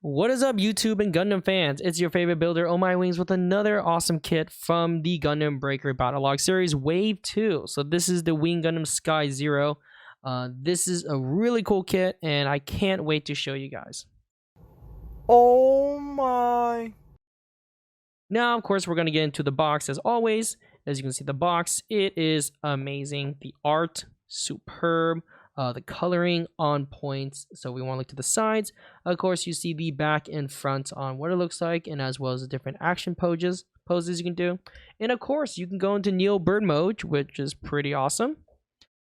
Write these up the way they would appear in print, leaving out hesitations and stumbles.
What is up, YouTube and Gundam fans? It's your favorite builder, Oh My Wings, with another awesome kit from the Gundam Breaker Battle Log series Wave 2. So this is the Wing Gundam Sky Zero. This is a really cool kit, and I can't wait to show you guys. Oh my! Now, of course, we're going to get into the box as always. As you can see, the box, it is amazing. The art, superb. The coloring on point, so we want to look to the sides. Of course, you see the back and front on what it looks like, and as well as the different action poses you can do. And of course, you can go into Neo Bird mode, which is pretty awesome.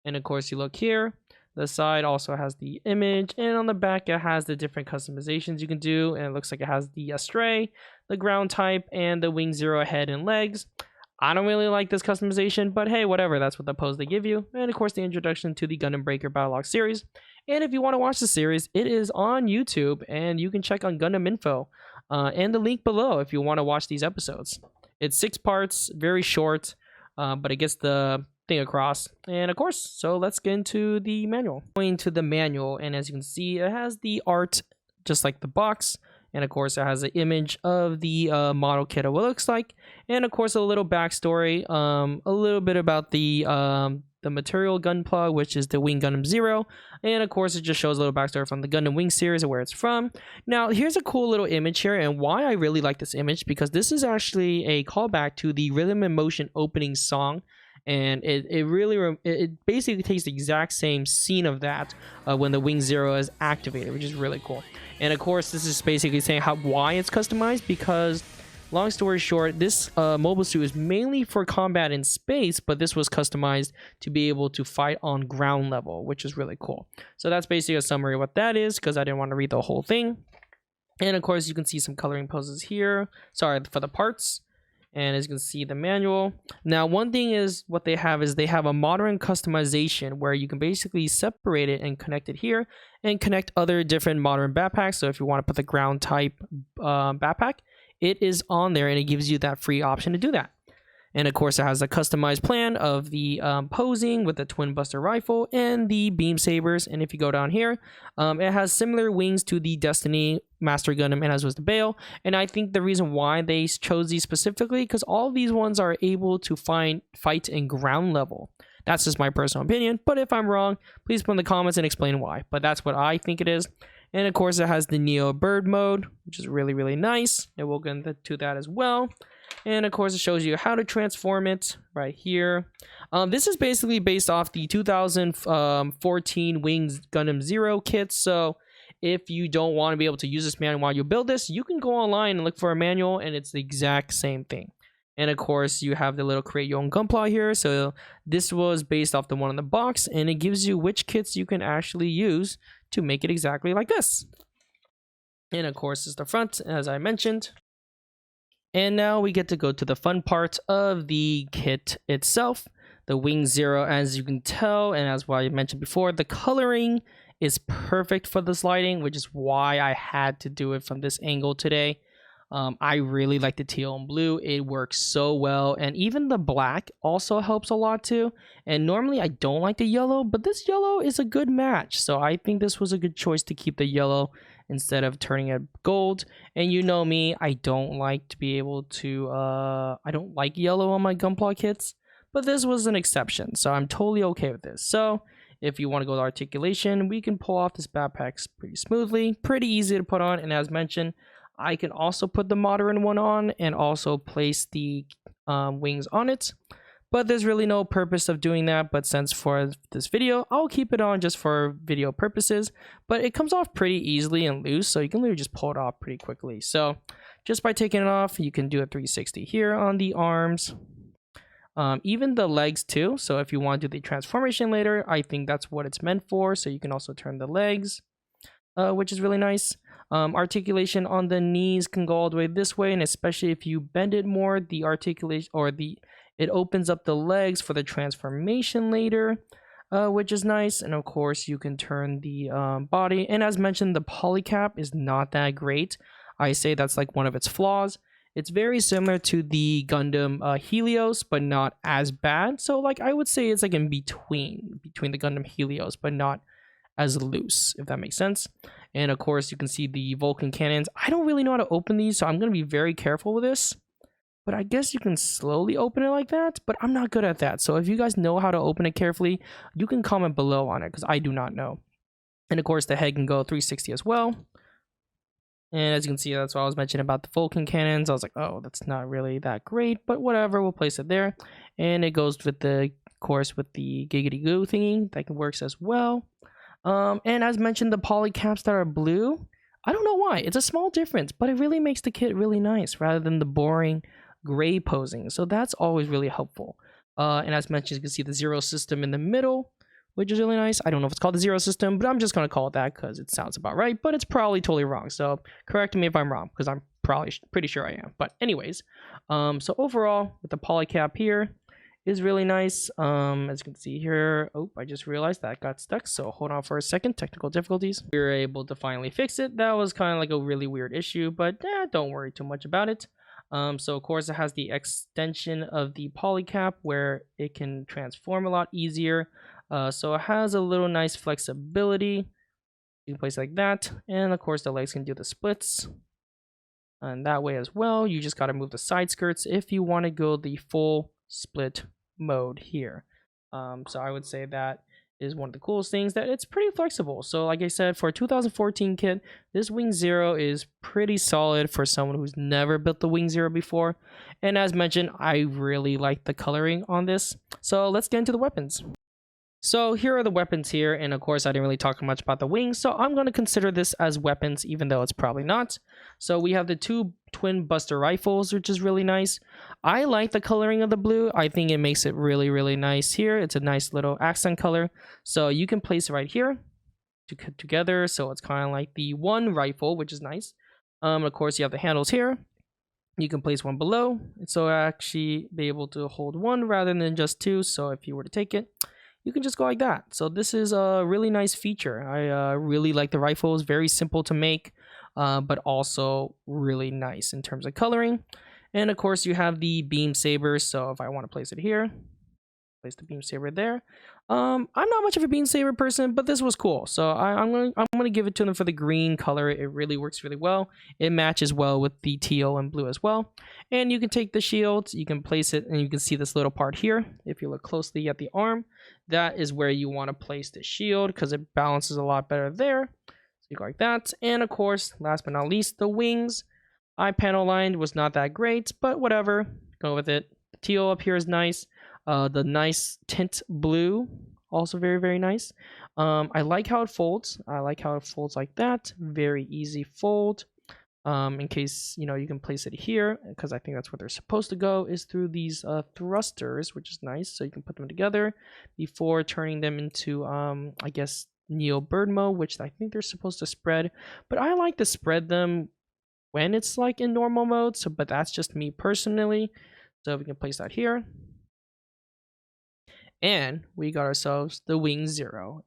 And of course, you look here, the side also has the image, and on the back it has the different customizations you can do, and it looks like it has the Stray, the ground type, and the Wing Zero head and legs. I don't really like this customization, but hey, whatever, that's what the pose they give you. And of course, the introduction to the Gundam Breaker Battle Log series. And if you want to watch the series, it is on YouTube, and you can check on Gundam Info and the link below if you want to watch these episodes. It's 6 parts, very short, but it gets the thing across. And of course, so let's get into the manual. Going to the manual, and as you can see, it has the art just like the box. And of course, it has an image of the model kit of what it looks like. And of course, a little backstory, a little bit about the material gunpla, which is the Wing Gundam Zero. And of course, it just shows a little backstory from the Gundam Wing series and where it's from. Now, here's a cool little image here, and why I really like this image, because this is actually a callback to the Rhythm and Motion opening song. And it basically takes the exact same scene of that when the Wing Zero is activated, which is really cool. And of course, this is basically saying why it's customized, because long story short, this mobile suit is mainly for combat in space, but this was customized to be able to fight on ground level, which is really cool. So that's basically a summary of what that is, because I didn't want to read the whole thing. And of course, you can see some coloring poses here. Sorry, for the parts. And as you can see, the manual. Now, one thing is what they have is they have a modern customization where you can basically separate it and connect it here and connect other different modern backpacks. So if you want to put the ground type backpack, it is on there and it gives you that free option to do that. And of course, it has a customized plan of the posing with the twin buster rifle and the beam sabers. And if you go down here, it has similar wings to the Destiny Master Gundam and as was the Bale. And I think the reason why they chose these specifically, because all of these ones are able to fight in ground level. That's just my personal opinion. But if I'm wrong, please put in the comments and explain why. But that's what I think it is. And of course, it has the Neo Bird mode, which is really, really nice. And we'll get into that as well. And of course, it shows you how to transform it right here. This is basically based off the 2014 Wings Gundam Zero kit. So if you don't want to be able to use this manual while you build this, you can go online and look for a manual, and it's the exact same thing. And of course, you have the little create your own gunpla here. So this was based off the one in the box, and it gives you which kits you can actually use to make it exactly like this. And of course, it's the front, as I mentioned. And now we get to go to the fun part of the kit itself, the Wing Zero. As you can tell, and as I mentioned before, the coloring is perfect for this lighting, which is why I had to do it from this angle today. I really like the teal and blue. It works so well, and even the black also helps a lot too. And normally I don't like the yellow, but this yellow is a good match, so I think this was a good choice to keep the yellow instead of turning it gold. And you know me, I don't like to be able to I don't like yellow on my gunpla kits, but this was an exception, so I'm totally okay with this. So if you want to go to articulation, we can pull off this backpack pretty smoothly, pretty easy to put on. And as mentioned, I can also put the modern one on and also place the wings on it. But there's really no purpose of doing that. But since for this video, I'll keep it on just for video purposes. But it comes off pretty easily and loose, so you can literally just pull it off pretty quickly. So just by taking it off, you can do a 360 here on the arms. Even the legs too. So if you want to do the transformation later, I think that's what it's meant for. So you can also turn the legs, which is really nice. Articulation on the knees can go all the way this way, and especially if you bend it more, the articulation or it opens up the legs for the transformation later, which is nice. And of course, you can turn the body. And as mentioned, the polycap is not that great. I say that's like one of its flaws. It's very similar to the Gundam Helios, but not as bad. So like I would say it's like in between the Gundam Helios, but not as loose, if that makes sense. And of course, you can see the Vulcan cannons. I don't really know how to open these, so I'm going to be very careful with this. But I guess you can slowly open it like that, but I'm not good at that. So if you guys know how to open it carefully, you can comment below on it, because I do not know. And of course, the head can go 360 as well. And as you can see, that's what I was mentioning about the Vulcan cannons. I was like, oh, that's not really that great, but whatever, we'll place it there. And it goes with the, of course, with the giggity goo thingy that works as well. And as mentioned, the polycaps that are blue, I don't know why. It's a small difference, but it really makes the kit really nice rather than the boring gray posing. So that's always really helpful. And as mentioned, you can see the zero system in the middle, which is really nice. I don't know if it's called the zero system, but I'm just going to call it that because it sounds about right, but it's probably totally wrong. So correct me if I'm wrong, because I'm probably pretty sure I am. But anyways, so overall, with the polycap here is really nice. As you can see here, oh, I just realized that got stuck. So hold on for a second, technical difficulties. We were able to finally fix it. That was kind of like a really weird issue, but don't worry too much about it. So of course it has the extension of the polycap where it can transform a lot easier. So it has a little nice flexibility. You can place it like that. And of course the legs can do the splits. And that way as well. You just got to move the side skirts if you want to go the full split mode here. So I would say that is one of the coolest things, that it's pretty flexible. So like I said, for a 2014 kit, this Wing Zero is pretty solid for someone who's never built the Wing Zero before. And as mentioned, I really like the coloring on this. So let's get into the weapons. So here are the weapons here, and of course I didn't really talk much about the wings, so I'm going to consider this as weapons, even though it's probably not. So we have the two twin buster rifles, which is really nice. I like the coloring of the blue. I think it makes it really, really nice here. It's a nice little accent color. So you can place it right here to cut together, so it's kind of like the one rifle, which is nice. Of course, you have the handles here. You can place one below, so actually be able to hold one rather than just two. So if you were to take it, you can just go like that. So this is a really nice feature. I really like the rifles. Very simple to make, but also really nice in terms of coloring. And of course you have the beam saber. So if I want to place it here, place the beam saber there. I'm not much of a beam saber person, but this was cool. So I'm gonna give it to them for the green color. It really works really well. It matches well with the teal and blue as well. And you can take the shield, you can place it, and you can see this little part here. If you look closely at the arm, that is where you want to place the shield because it balances a lot better there. So you go like that. And of course, last but not least, the wings. Eye panel line was not that great, but whatever. Go with it. The teal up here is nice. The nice tint blue, also very, very nice. I like how it folds. I like how it folds like that. Very easy fold. In case, you know, you can place it here, because I think that's where they're supposed to go, is through these thrusters, which is nice. So you can put them together before turning them into, I guess, Neo Bird mode, which I think they're supposed to spread. But I like to spread them when it's like in normal mode. So, but that's just me personally. So we can place that here. And we got ourselves the Wing Zero.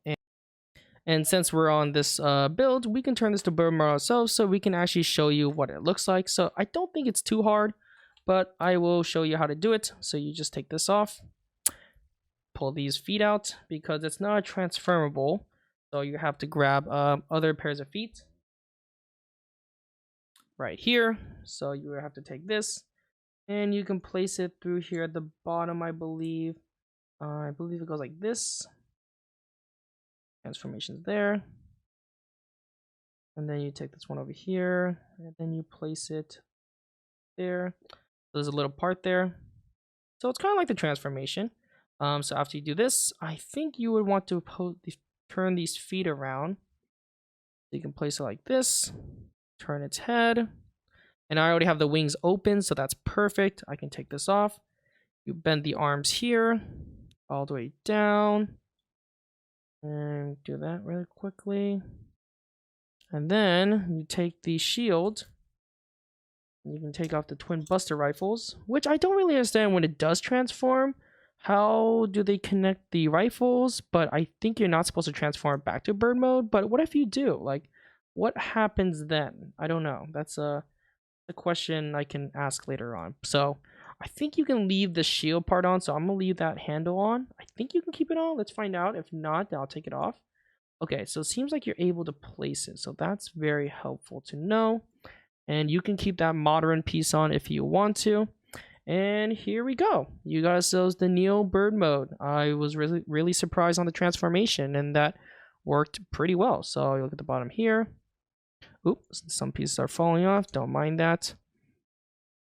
And since we're on this build, we can turn this to bird mode ourselves so we can actually show you what it looks like. So I don't think it's too hard, but I will show you how to do it. So you just take this off, pull these feet out because it's not transferable. So you have to grab other pairs of feet right here. So you have to take this and you can place it through here at the bottom, I believe. I believe it goes like this. Transformations there. And then you take this one over here, and then you place it there. So there's a little part there. So it's kind of like the transformation. So after you do this, I think you would want to turn these feet around. So you can place it like this, turn its head. And I already have the wings open, so that's perfect. I can take this off. You bend the arms here, all the way down. And do that really quickly. And then you take the shield. And you can take off the twin buster rifles, which I don't really understand when it does transform. How do they connect the rifles? But I think you're not supposed to transform back to bird mode. But what if you do? Like, what happens then? I don't know. That's a question I can ask later on. So I think you can leave the shield part on, so I'm gonna leave that handle on. I think you can keep it on. Let's find out. If not, then I'll take it off. Okay, so it seems like you're able to place it, so that's very helpful to know. And you can keep that modern piece on if you want to. And here we go. You got ourselves the Neo bird mode. I was really surprised on the transformation, and that worked pretty well. So you look at the bottom here. Oops, some pieces are falling off. Don't mind that.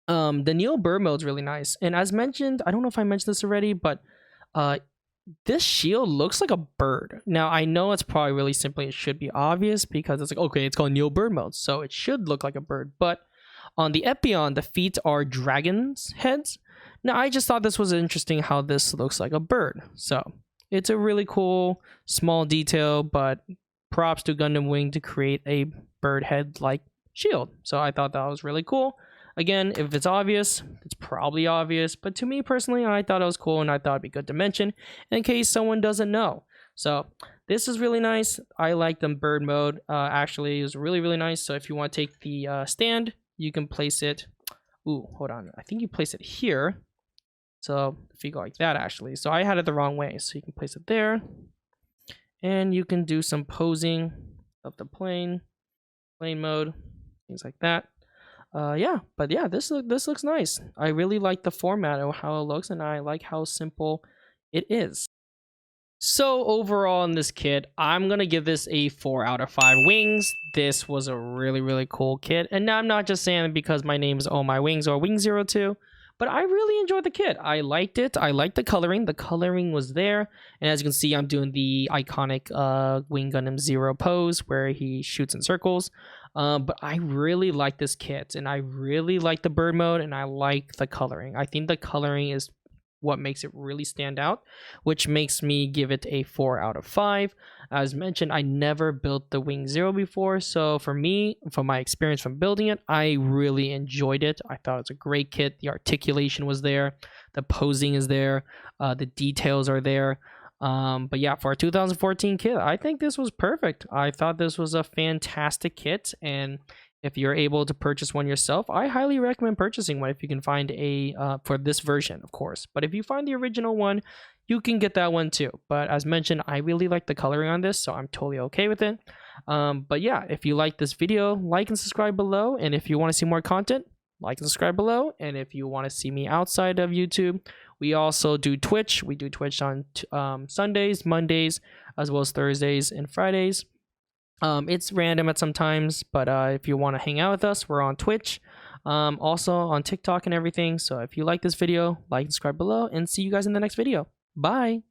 The Neo bird mode is really nice. And as mentioned, I don't know if I mentioned this already, but this shield looks like a bird. Now, I know it's probably really simply, it should be obvious because it's like, okay, it's called Neo bird mode, so it should look like a bird. But on the Epion, the feet are dragon's heads. Now, I just thought this was interesting how this looks like a bird. So it's a really cool small detail, but props to Gundam Wing to create a bird head like shield. So I thought that was really cool. Again, if it's obvious, it's probably obvious, but to me personally, I thought it was cool and I thought it'd be good to mention in case someone doesn't know. So this is really nice. I like the bird mode. Actually, it was really nice. So if you want to take the stand, you can place it. Ooh, hold on. I think you place it here. So if you go like that, actually. So I had it the wrong way. So you can place it there. And you can do some posing of the plane mode, things like that. Yeah, but yeah, this looks nice. I really like the format of how it looks, and I like how simple it is. So overall in this kit, I'm gonna give this a 4 out of 5 wings. This was a really cool kit, and I'm not just saying it because my name is Oh My Wings or Wing02, but I really enjoyed the kit. I liked it. I liked the coloring. The coloring was there, and as you can see, I'm doing the iconic Wing Gundam Zero pose where he shoots in circles. But I really like this kit, and I really like the bird mode, and I like the coloring. I think the coloring is what makes it really stand out, which makes me give it a 4 out of 5. As mentioned, I never built the Wing Zero before, so for me, from my experience from building it, I really enjoyed it. I thought it was a great kit. The articulation was there, the posing is there, the details are there. But yeah, for a 2014 kit, I think this was perfect. I thought this was a fantastic kit, and if you're able to purchase one yourself, I highly recommend purchasing one if you can find a for this version, of course. But if you find the original one, you can get that one too. But as mentioned, I really like the coloring on this, so I'm totally okay with it. But yeah, if you like this video, like and subscribe below, and if you want to see more content, like and subscribe below. And if you want to see me outside of YouTube, we also do Twitch. We do Twitch on Sundays, Mondays, as well as Thursdays and Fridays. It's random at some times, but if you want to hang out with us, we're on Twitch, also on TikTok and everything. So if you like this video, like and subscribe below, and see you guys in the next video. Bye.